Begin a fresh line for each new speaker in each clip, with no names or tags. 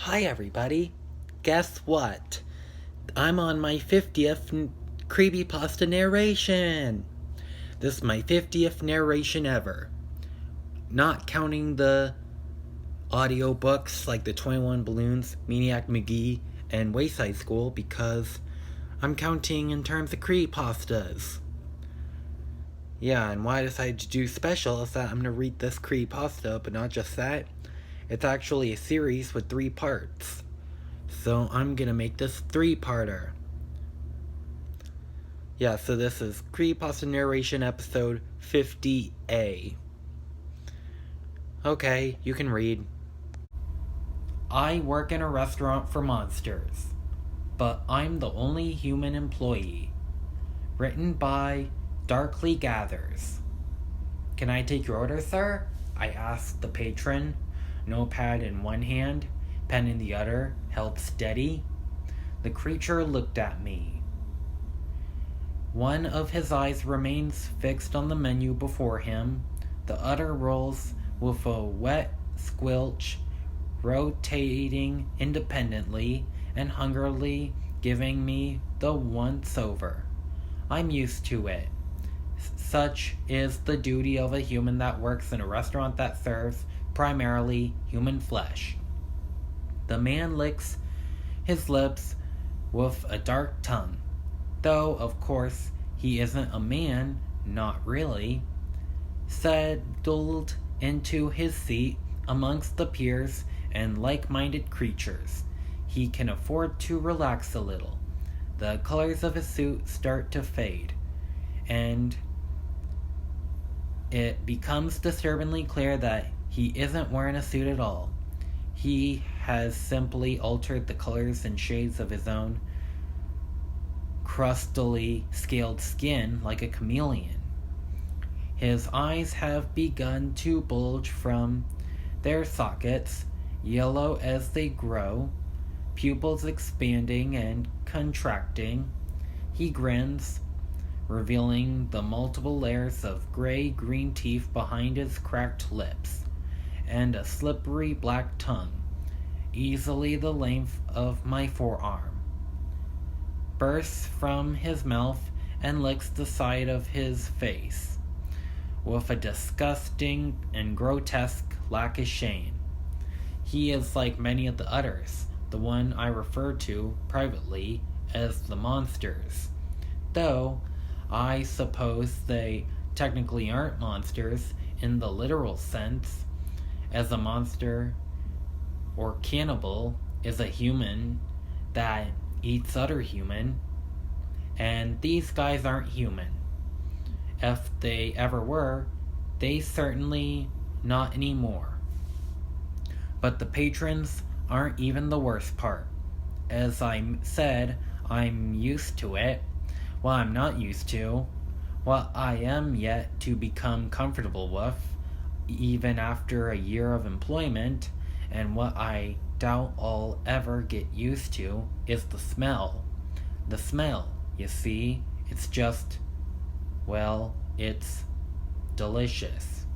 Hi everybody. Guess what? I'm on my 50th Creepypasta narration. This is my 50th narration ever. Not counting the audiobooks like the 21 Balloons, Maniac McGee, and Wayside School because I'm counting in terms of creepypastas. Yeah, and why I decided to do special is that I'm going to read this creepypasta, but not just that. It's actually a series with 3 parts. So I'm gonna make this 3-parter. Yeah, so this is Creepypasta Narration Episode 50A. Okay, you can read. I work in a restaurant for monsters, but I'm the only human employee. Written by Darkly Gathers. Can I take your order, sir? I asked the patron, notepad in one hand, pen in the other, held steady. The creature looked at me. One of his eyes remains fixed on the menu before him. The other rolls with a wet squelch, rotating independently and hungrily giving me the once-over. I'm used to it. Such is the duty of a human that works in a restaurant that serves primarily human flesh. The man licks his lips with a dark tongue, though of course he isn't a man, not really. Settled into his seat amongst the peers and like-minded creatures, he can afford to relax a little. The colors of his suit start to fade, and it becomes disturbingly clear that he isn't wearing a suit at all. He has simply altered the colors and shades of his own crustily scaled skin like a chameleon. His eyes have begun to bulge from their sockets, yellow as they grow, pupils expanding and contracting. He grins, revealing the multiple layers of gray-green teeth behind his cracked lips, and a slippery black tongue, easily the length of my forearm, bursts from his mouth and licks the side of his face, with a disgusting and grotesque lack of shame. He is like many of the others, the one I refer to privately as the monsters, though I suppose they technically aren't monsters in the literal sense, as a monster or cannibal is a human that eats other human, and these guys aren't human. If they ever were, they certainly not anymore. But the patrons aren't even the worst part. As I said, I'm used to it. What I'm not used to, what I am yet to become comfortable with, even after a year of employment, and what I doubt I'll ever get used to, is the smell. The smell, you see, it's just, well, it's delicious.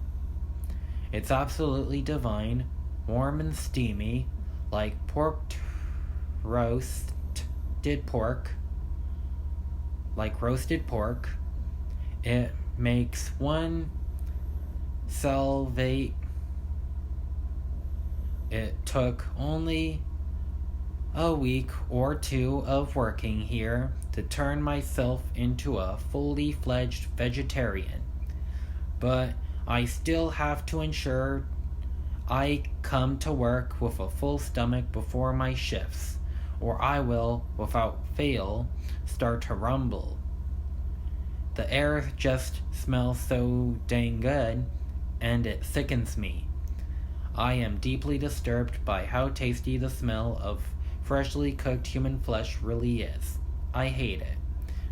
It's absolutely divine, warm and steamy, like roasted pork. It makes one salivate. It took only a week or 2 of working here to turn myself into a fully fledged vegetarian. But I still have to ensure I come to work with a full stomach before my shifts, or I will, without fail, start to rumble. The air just smells so dang good, and it sickens me. I am deeply disturbed by how tasty the smell of freshly cooked human flesh really is. I hate it,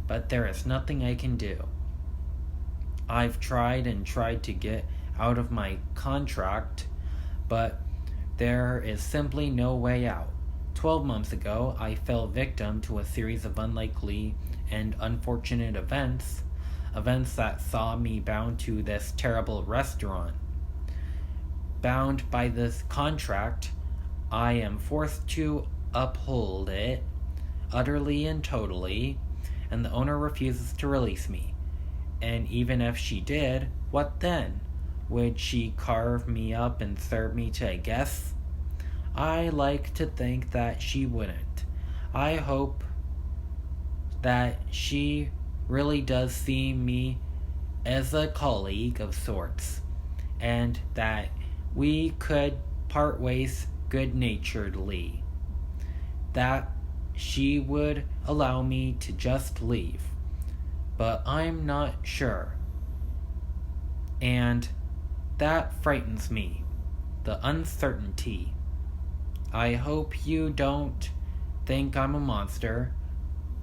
but there is nothing I can do. I've tried and tried to get out of my contract, but there is simply no way out. 12 months ago, I fell victim to a series of unlikely and unfortunate events that saw me bound to this terrible restaurant. Bound by this contract, I am forced to uphold it utterly and totally, and the owner refuses to release me. And even if she did, what then? Would she carve me up and serve me to a guest? I like to think that she wouldn't. I hope that she really does see me as a colleague of sorts, and that we could part ways good naturedly. That she would allow me to just leave. But I'm not sure. And that frightens me. The uncertainty. I hope you don't think I'm a monster,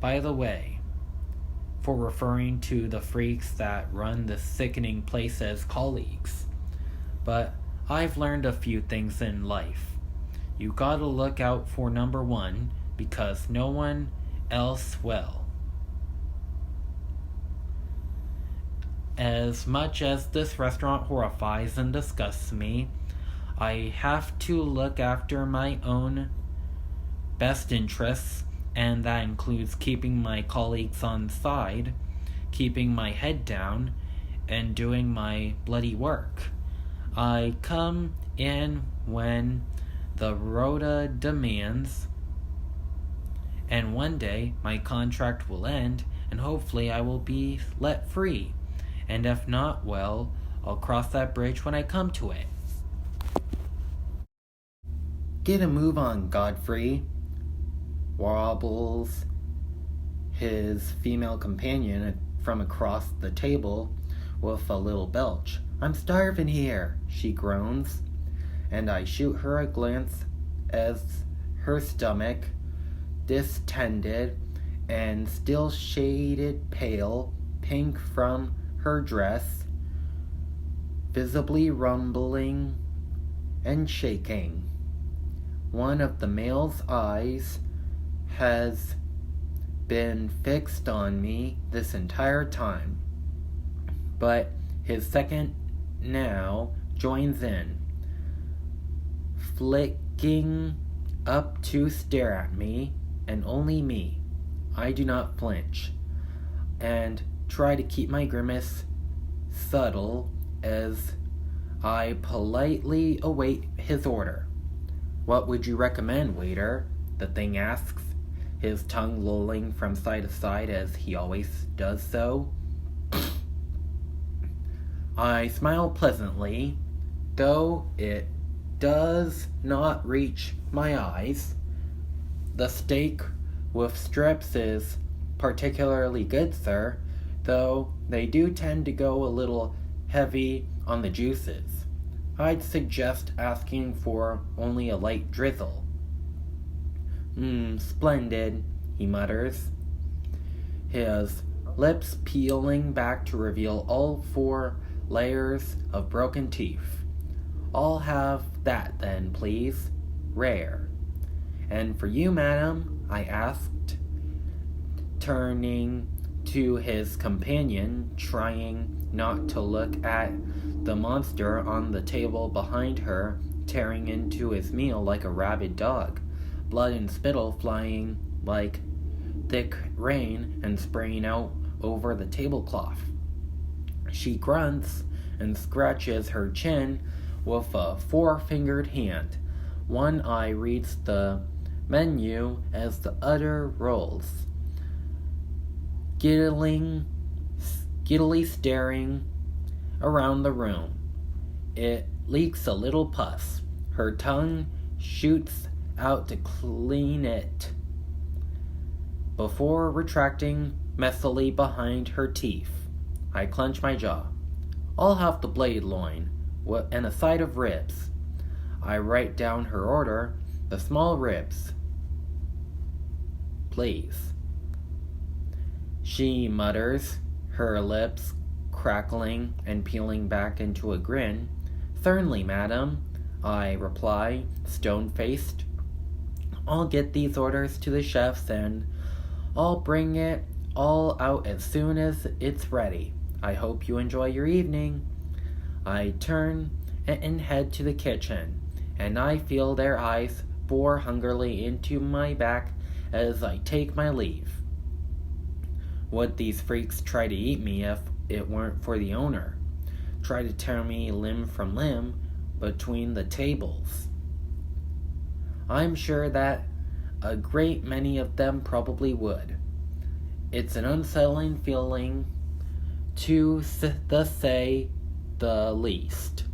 by the way, for referring to the freaks that run this sickening place as colleagues. But I've learned a few things in life. You gotta look out for number one, because no one else will. As much as this restaurant horrifies and disgusts me, I have to look after my own best interests, and that includes keeping my colleagues on side, keeping my head down, and doing my bloody work. I come in when the rota demands, and one day my contract will end, and hopefully I will be let free. And if not, well, I'll cross that bridge when I come to it.
Get a move on, Godfrey, wobbles his female companion from across the table with a little belch. I'm starving here, she groans, and I shoot her a glance as her stomach, distended and still shaded pale pink from her dress, visibly rumbling and shaking. One of the male's eyes has been fixed on me this entire time, but his second now joins in, flicking up to stare at me, and only me. I do not flinch, and try to keep my grimace subtle as I politely await his order. What would you recommend, waiter? The thing asks, his tongue lolling from side to side as he always does so. I smile pleasantly, though it does not reach my eyes. The steak with strips is particularly good, sir, though they do tend to go a little heavy on the juices. I'd suggest asking for only a light drizzle. Splendid, he mutters, his lips peeling back to reveal all 4 layers of broken teeth. I'll have that then, please. Rare. And for you, madam, I asked, turning to his companion, trying not to look at the monster on the table behind her, tearing into his meal like a rabid dog, blood and spittle flying like thick rain and spraying out over the tablecloth. She grunts and scratches her chin with a 4-fingered hand. One eye reads the menu as the other rolls, giddily staring around the room. It leaks a little pus. Her tongue shoots out to clean it before retracting messily behind her teeth. I clench my jaw. I'll have the blade loin and a side of ribs. I write down her order, the small ribs, please. She mutters, her lips crackling and peeling back into a grin. Certainly, madam, I reply, stone-faced. I'll get these orders to the chefs and I'll bring it all out as soon as it's ready. I hope you enjoy your evening. I turn and head to the kitchen, and I feel their eyes bore hungrily into my back as I take my leave. Would these freaks try to eat me if it weren't for the owner? Try to tear me limb from limb between the tables? I'm sure that a great many of them probably would. It's an unsettling feeling, to say the least.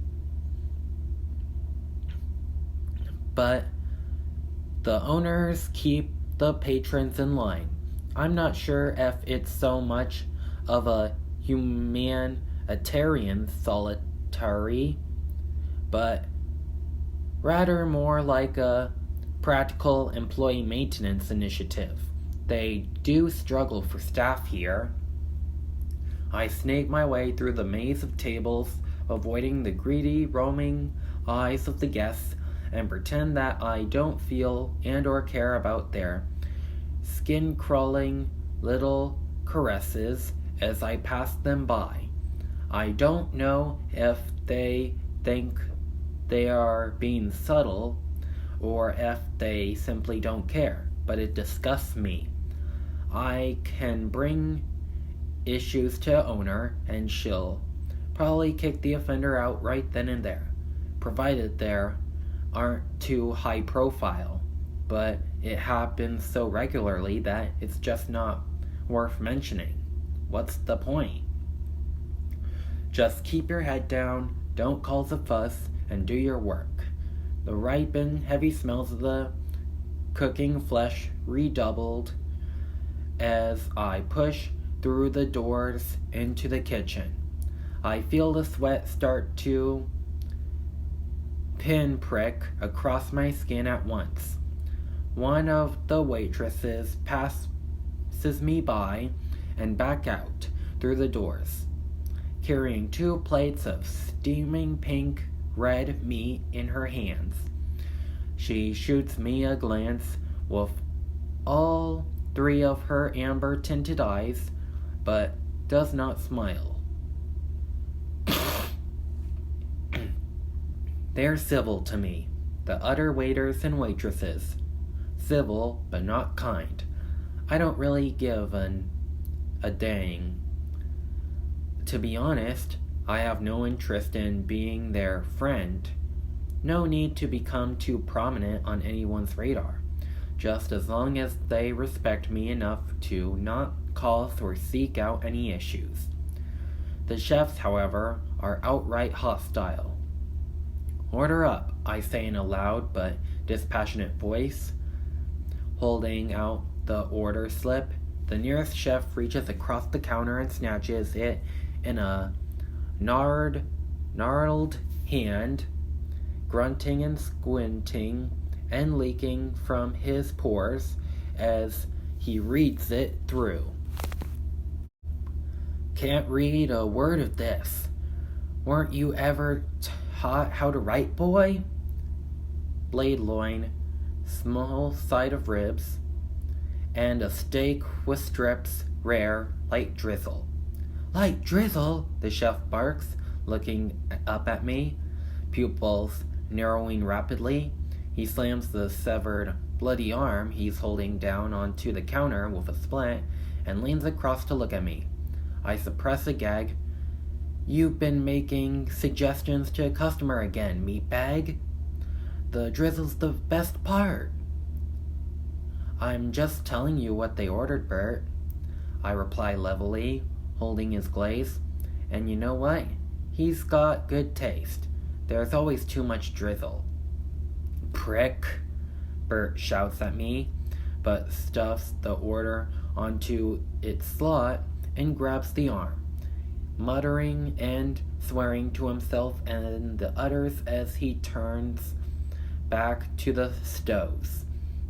But the owners keep the patrons in line. I'm not sure if it's so much of a humanitarian solitary, but rather more like a practical employee maintenance initiative. They do struggle for staff here. I snake my way through the maze of tables, avoiding the greedy, roaming eyes of the guests, and pretend that I don't feel and or care about their skin-crawling little caresses as I pass them by. I don't know if they think they are being subtle or if they simply don't care, but it disgusts me. I can bring issues to owner and she'll probably kick the offender out right then and there, provided there aren't too high profile, but it happens so regularly that it's just not worth mentioning. What's the point? Just keep your head down, don't cause a fuss, and do your work. The ripened, heavy smells of the cooking flesh redoubled as I push through the doors into the kitchen. I feel the sweat start to pinprick across my skin at once. One of the waitresses passes me by and back out through the doors, carrying 2 plates of steaming pink red meat in her hands. She shoots me a glance with all 3 of her amber-tinted eyes, but does not smile. They're civil to me, the other waiters and waitresses. Civil, but not kind. I don't really give a dang. To be honest, I have no interest in being their friend. No need to become too prominent on anyone's radar, just as long as they respect me enough to not cause or seek out any issues. The chefs, however, are outright hostile. Order up, I say in a loud but dispassionate voice, holding out the order slip. The nearest chef reaches across the counter and snatches it in a gnarled hand, grunting and squinting and leaking from his pores as he reads it through. Can't read a word of this. Weren't you ever taught how to write, boy? Blade loin, small side of ribs, and a steak with strips, rare, light drizzle. Light drizzle, the chef barks, looking up at me, pupils narrowing rapidly. He slams the severed, bloody arm he's holding down onto the counter with a splint and leans across to look at me. I suppress a gag. You've been making suggestions to a customer again, meatbag. The drizzle's the best part. I'm just telling you what they ordered, Bert, I reply levelly, holding his glaze. And you know what? He's got good taste. There's always too much drizzle. Prick, Bert shouts at me, but stuffs the order onto its slot and grabs the arm, muttering and swearing to himself and the others as he turns back to the stoves.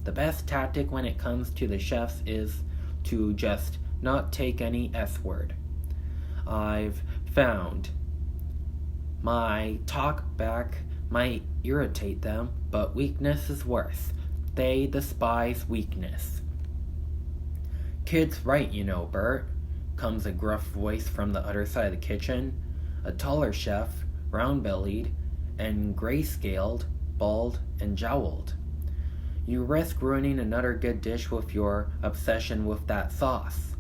The best tactic when it comes to the chefs is to just not take any S-word. I've found my talk back might irritate them, but weakness is worse. They despise weakness. Kid's right, you know, Bert, comes a gruff voice from the other side of the kitchen. A taller chef, round-bellied and gray-scaled, bald and jowled. You risk ruining another good dish with your obsession with that sauce.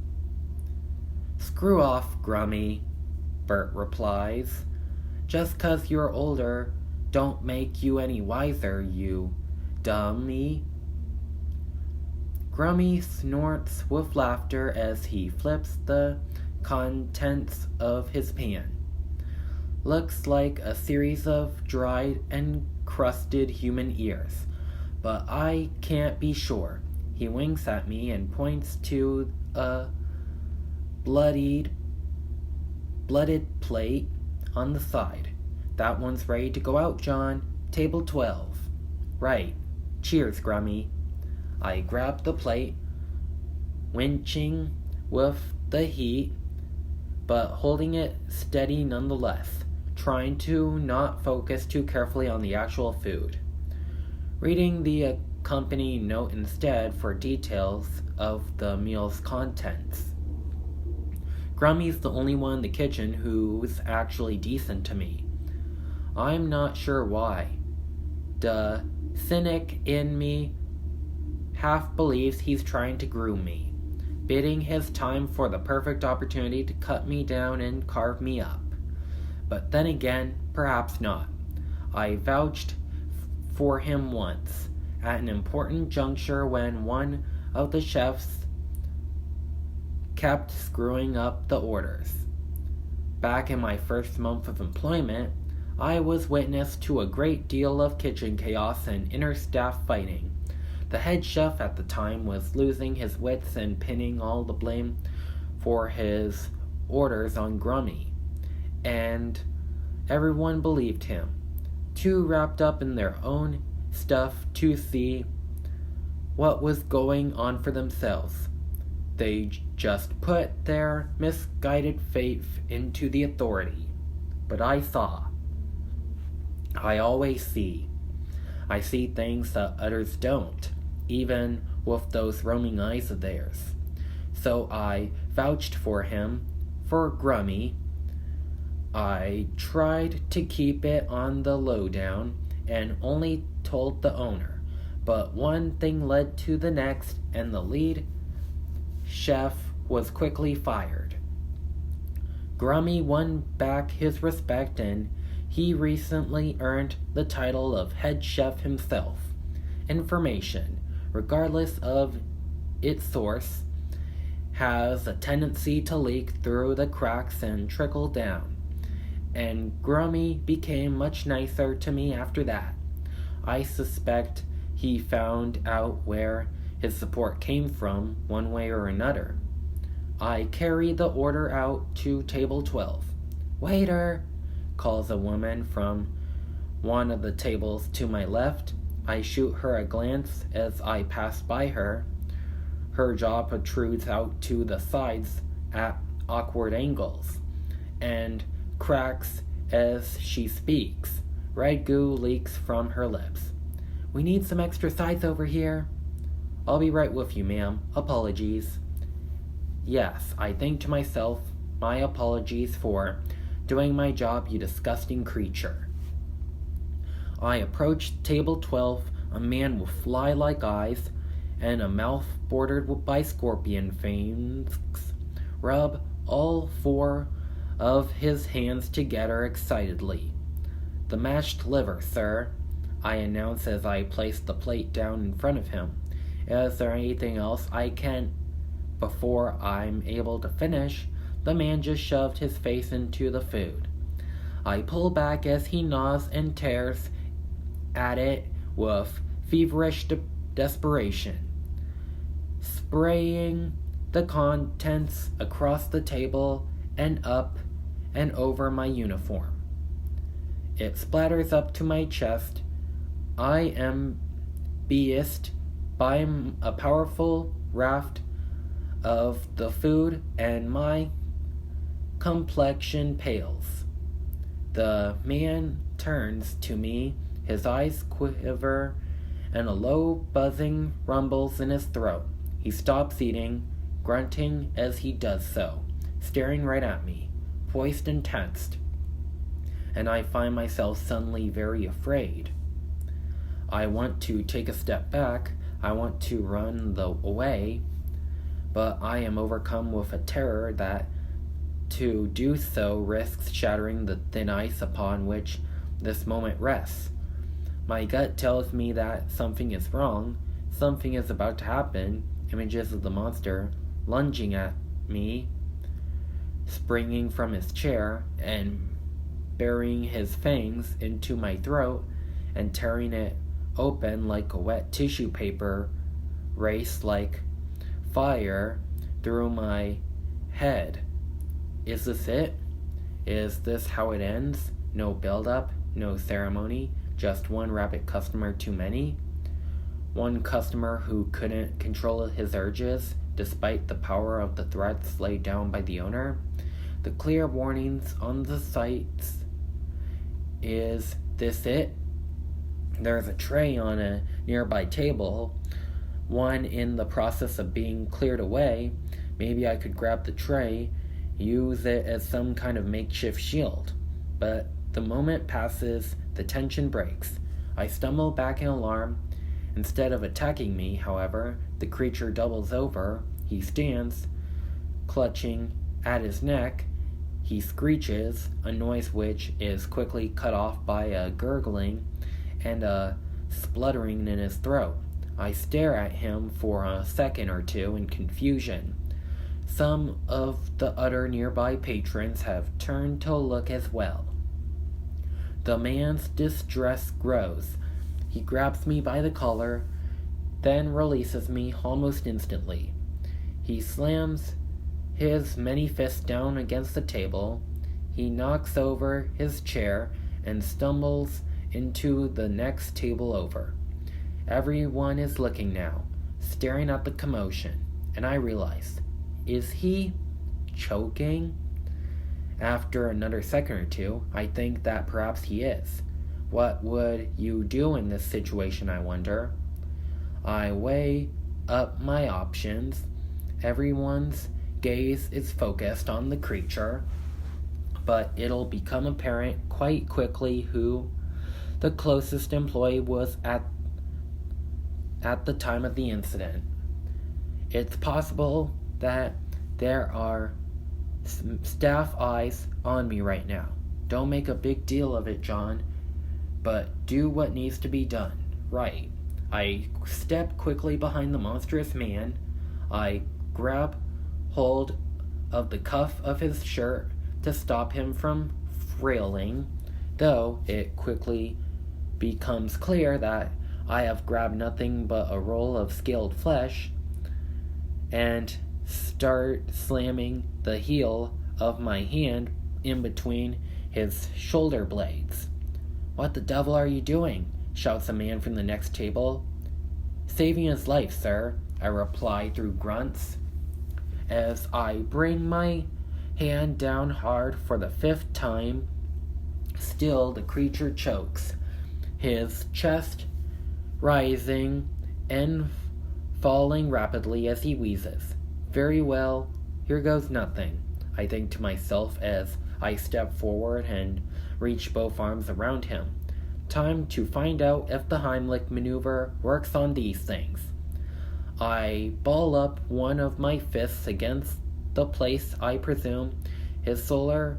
Screw off, Grummy, Bert replies. Just 'cause you're older don't make you any wiser, you dummy. Grummy snorts with laughter as he flips the contents of his pan. Looks like a series of dried and crusted human ears, but I can't be sure. He winks at me and points to a blooded plate on the side. That one's ready to go out, John. Table 12. Right. Cheers, Grummy. I grab the plate, winching with the heat, but holding it steady nonetheless, trying to not focus too carefully on the actual food. Reading the accompanying note instead for details of the meal's contents. Grummy's the only one in the kitchen who's actually decent to me. I'm not sure why. The cynic in me half believes he's trying to groom me, bidding his time for the perfect opportunity to cut me down and carve me up. But then again, perhaps not. I vouched for him once, at an important juncture when one of the chefs kept screwing up the orders. Back in my first month of employment, I was witness to a great deal of kitchen chaos and inter-staff fighting. The head chef at the time was losing his wits and pinning all the blame for his orders on Grummy, and everyone believed him, too wrapped up in their own stuff to see what was going on for themselves. They just put their misguided faith into the authority. But I saw. I always see. I see things that others don't, even with those roaming eyes of theirs. So I vouched for him, for Grummy. I tried to keep it on the lowdown and only told the owner, but one thing led to the next, and the lead chef was quickly fired. Grummy won back his respect, and he recently earned the title of head chef himself. Information, regardless of its source, has a tendency to leak through the cracks and trickle down, and Grummy became much nicer to me after that. I suspect he found out where his support came from, one way or another. I carry the order out to table 12. "Waiter!" calls a woman from one of the tables to my left. I shoot her a glance as I pass by her. Her jaw protrudes out to the sides at awkward angles, and cracks as she speaks. Red goo leaks from her lips. "We need some extra sides over here." "I'll be right with you, ma'am. Apologies." Yes, I think to myself, my apologies for doing my job, you disgusting creature. I approached table 12, a man with fly-like eyes and a mouth bordered by scorpion fangs. Rub all four of his hands together excitedly. "The mashed liver, sir," I announce as I place the plate down in front of him. "Is there anything else I can—" Before I'm able to finish, the man just shoved his face into the food. I pull back as he gnaws and tears at it with feverish desperation, spraying the contents across the table and up and over my uniform. It splatters up to my chest. I am beiced by a powerful raft of the food, and my complexion pales. The man turns to me, his eyes quiver, and a low buzzing rumbles in his throat. He stops eating, grunting as he does so, staring right at me, poised and tensed, and I find myself suddenly very afraid. I want to take a step back, I want to run away, but I am overcome with a terror that to do so risks shattering the thin ice upon which this moment rests. My gut tells me that something is wrong, something is about to happen. Images of the monster lunging at me, springing from his chair, and burying his fangs into my throat and tearing it open like a wet tissue paper race like fire through my head. Is this it? Is this how it ends? No build-up, no ceremony, just one rabbit customer too many? One customer who couldn't control his urges despite the power of the threats laid down by the owner? The clear warnings on the sites. Is this it? There's a tray on a nearby table, one in the process of being cleared away. Maybe I could grab the tray, use it as some kind of makeshift shield. But the moment passes, the tension breaks. I stumble back in alarm. Instead of attacking me, however, the creature doubles over. He stands, clutching at his neck. He screeches, a noise which is quickly cut off by a gurgling and a spluttering in his throat. I stare at him for a second or two in confusion. Some of the other nearby patrons have turned to look as well. The man's distress grows. He grabs me by the collar, then releases me almost instantly. He slams his many fists down against the table. He knocks over his chair and stumbles into the next table over. Everyone is looking now, staring at the commotion, and I realize, is he choking? After another second or two, I think that perhaps he is. What would you do in this situation, I wonder? I weigh up my options. Everyone's gaze is focused on the creature, but it'll become apparent quite quickly who the closest employee was at the time of the incident. It's possible that there are staff eyes on me right now. Don't make a big deal of it, John, but do what needs to be done. Right. I step quickly behind the monstrous man. I grab hold of the cuff of his shirt to stop him from frailing, though it quickly becomes clear that I have grabbed nothing but a roll of scaled flesh, and start slamming the heel of my hand in between his shoulder blades. "What the devil are you doing?" shouts a man from the next table. "Saving his life, sir," I reply through grunts, as I bring my hand down hard for the 5th time. Still, the creature chokes, his chest rising and falling rapidly as he wheezes. Very well, here goes nothing, I think to myself as I step forward and reach both arms around him. Time to find out if the Heimlich maneuver works on these things. I ball up one of my fists against the place I presume his solar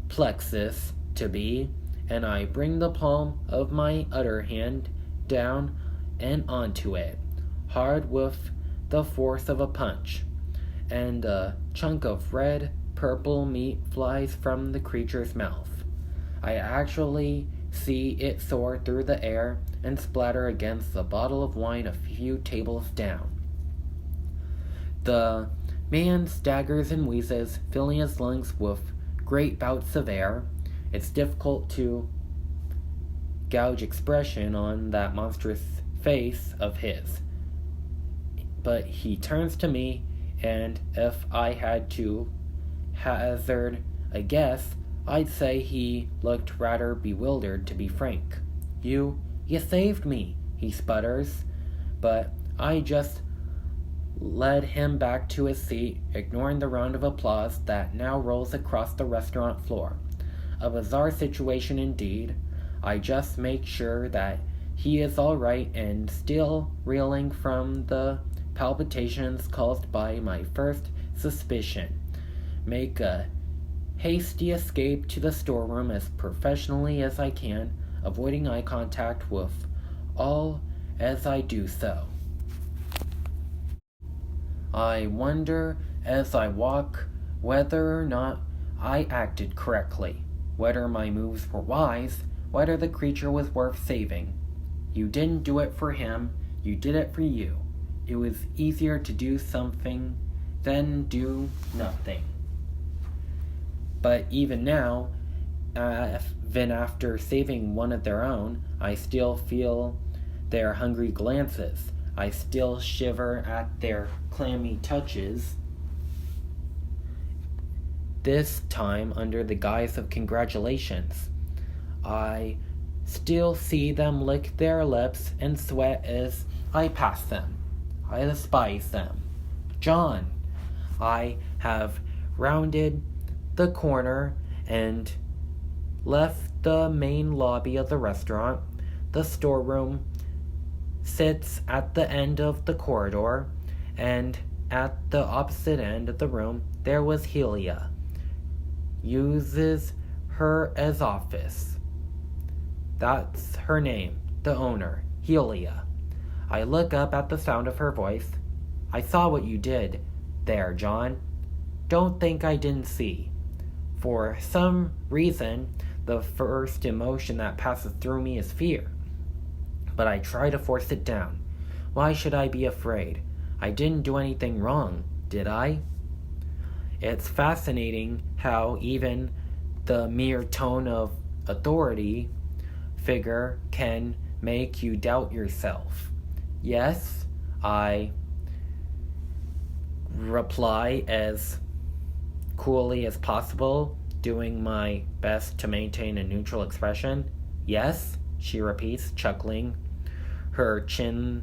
plexus to be, and I bring the palm of my other hand down and onto it, hard with the force of a punch, and a chunk of red-purple meat flies from the creature's mouth. I actually see it soar through the air and splatter against the bottle of wine a few tables down. The man staggers and wheezes, filling his lungs with great bouts of air. It's difficult to gauge expression on that monstrous face of his, but he turns to me, and if I had to hazard a guess, I'd say he looked rather bewildered, to be frank. You saved me," he sputters, but I just led him back to his seat, ignoring the round of applause that now rolls across the restaurant floor. A bizarre situation indeed. I just make sure that He is all right and still reeling from the palpitations caused by my first suspicion. Make a hasty escape to the storeroom as professionally as I can, avoiding eye contact with all as I do so. I wonder as I walk whether or not I acted correctly, whether my moves were wise, whether the creature was worth saving. You didn't do it for him, you did it for you. It was easier to do something than do nothing. But even now, even after saving one of their own, I still feel their hungry glances. I still shiver at their clammy touches, this time under the guise of congratulations. I still see them lick their lips and sweat as I pass them. I despise them. John, I have rounded the corner and left the main lobby of the restaurant. The storeroom sits at the end of the corridor, and at the opposite end of the room there was Helia. Uses her as office. That's her name, the owner, Helia. I look up at the sound of her voice. I saw what you did there, John. Don't think I didn't see. For some reason, the first emotion that passes through me is fear. But I try to force it down. Why should I be afraid? I didn't do anything wrong, did I? It's fascinating how even the mere tone of authority figure can make you doubt yourself. Yes, I reply as coolly as possible, doing my best to maintain a neutral expression. Yes, she repeats, chuckling. Her chin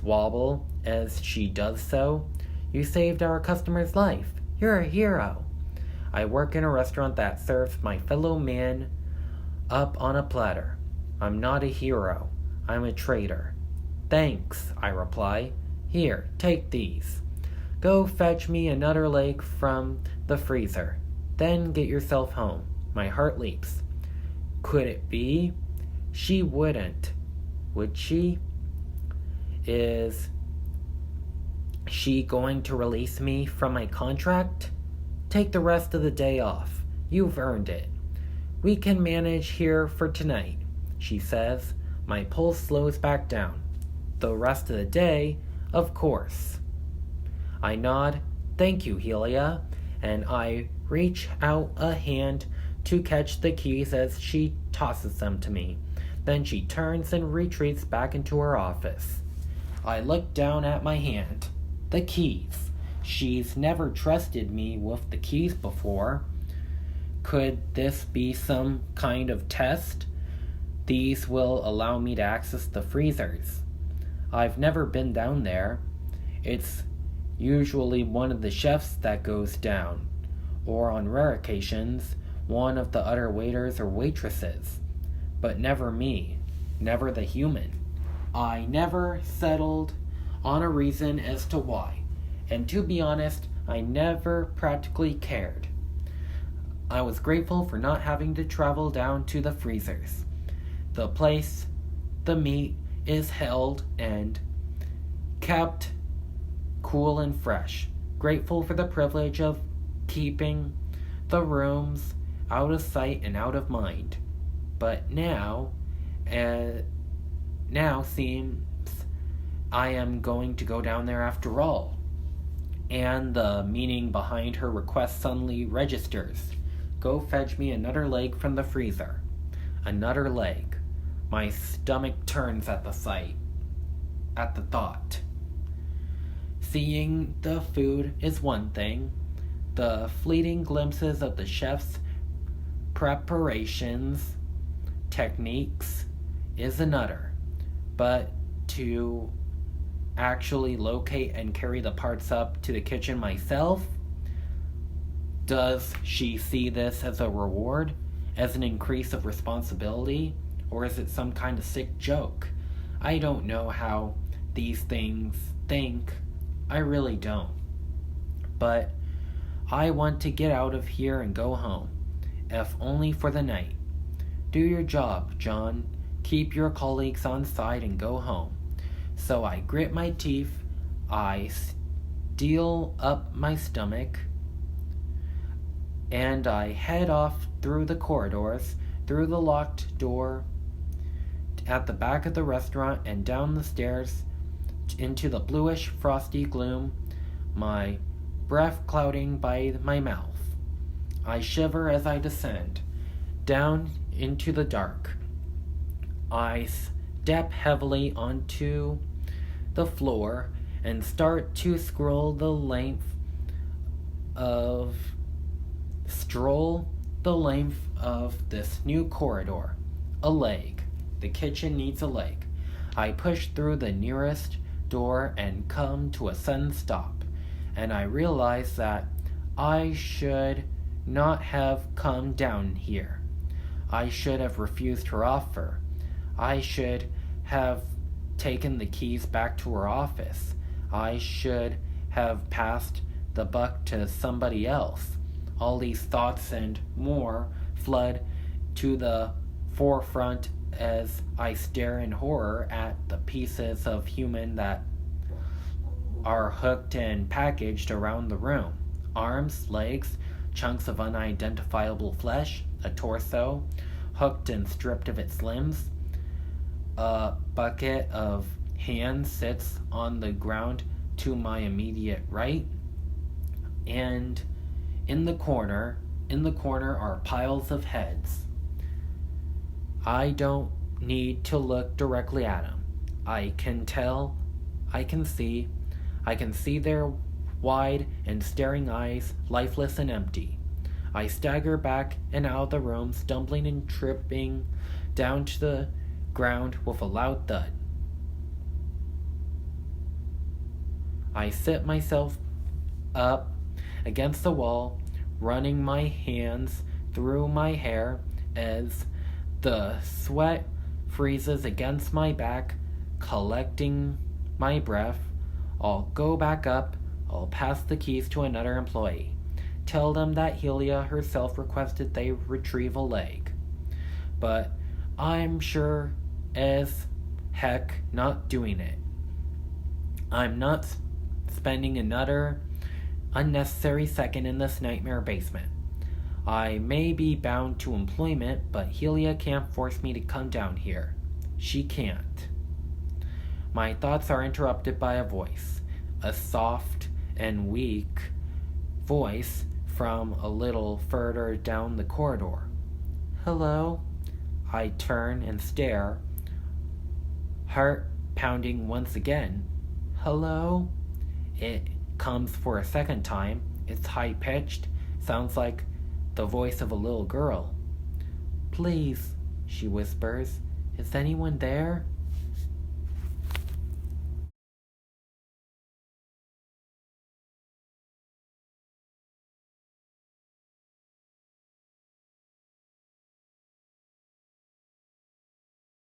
wobble as she does so. You saved our customer's life. You're a hero. I work in a restaurant that serves my fellow man up on a platter. I'm not a hero. I'm a traitor. Thanks, I reply. Here, take these. Go fetch me another leg from the freezer. Then get yourself home. My heart leaps. Could it be? She wouldn't. Would she? Is she going to release me from my contract? Take the rest of the day off. You've earned it. We can manage here for tonight, she says. My pulse slows back down. The rest of the day, of course. I nod. Thank you, Helia. And I reach out a hand to catch the keys as she tosses them to me. Then she turns and retreats back into her office. I look down at my hand. The keys. She's never trusted me with the keys before. Could this be some kind of test? These will allow me to access the freezers. I've never been down there. It's usually one of the chefs that goes down, or on rare occasions, one of the other waiters or waitresses. But never me, never the human. I never settled on a reason as to why, and to be honest, I never practically cared. I was grateful for not having to travel down to the freezers. The place the meat is held and kept cool and fresh. Grateful for the privilege of keeping the rooms out of sight and out of mind. But now seems I am going to go down there after all. And the meaning behind her request suddenly registers. Go fetch me another leg from the freezer. Another leg. My stomach turns at the sight, at the thought. Seeing the food is one thing. The fleeting glimpses of the chef's preparations, techniques, is another. But to actually locate and carry the parts up to the kitchen myself, does she see this as a reward, as an increase of responsibility, or is it some kind of sick joke
I don't know how these things think. I really don't. But I want to get out of here and go home, if only for the night. Do your job, John. Keep your colleagues on side and go home. So I grit my teeth, I steel up my stomach, and I head off through the corridors, through the locked door at the back of the restaurant, and down the stairs into the bluish frosty gloom, my breath clouding by my mouth. I shiver as I descend down into the dark. I step heavily onto the floor and start to stroll the length of this new corridor. A leg. The kitchen needs a leg. I push through the nearest door and come to a sudden stop, and I realize that I should not have come down here. I should have refused her offer. I should have taken the keys back to her office. I should have passed the buck to somebody else. All these thoughts and more flood to the forefront as I stare in horror at the pieces of human that are hooked and packaged around the room. Arms, legs, chunks of unidentifiable flesh, a torso, hooked and stripped of its limbs. A bucket of hands sits on the ground to my immediate right, and in the corner are piles of heads. I don't need to look directly at them. I can see their wide and staring eyes, lifeless and empty. I stagger back and out of the room, stumbling and tripping down to the ground with a loud thud. I sit myself up against the wall, running my hands through my hair as the sweat freezes against my back, collecting my breath. I'll go back up. I'll pass the keys to another employee. Tell them that Helia herself requested they retrieve a leg. But I'm sure as heck not doing it. I'm not spending another unnecessary second in this nightmare basement. I may be bound to employment, but Helia can't force me to come down here. She can't. My thoughts are interrupted by a voice, a soft and weak voice from a little further down the corridor. Hello? I turn and stare, heart pounding once again. Hello? It comes for a second time. It's high-pitched, sounds like the voice of a little girl. Please, she whispers, is anyone there?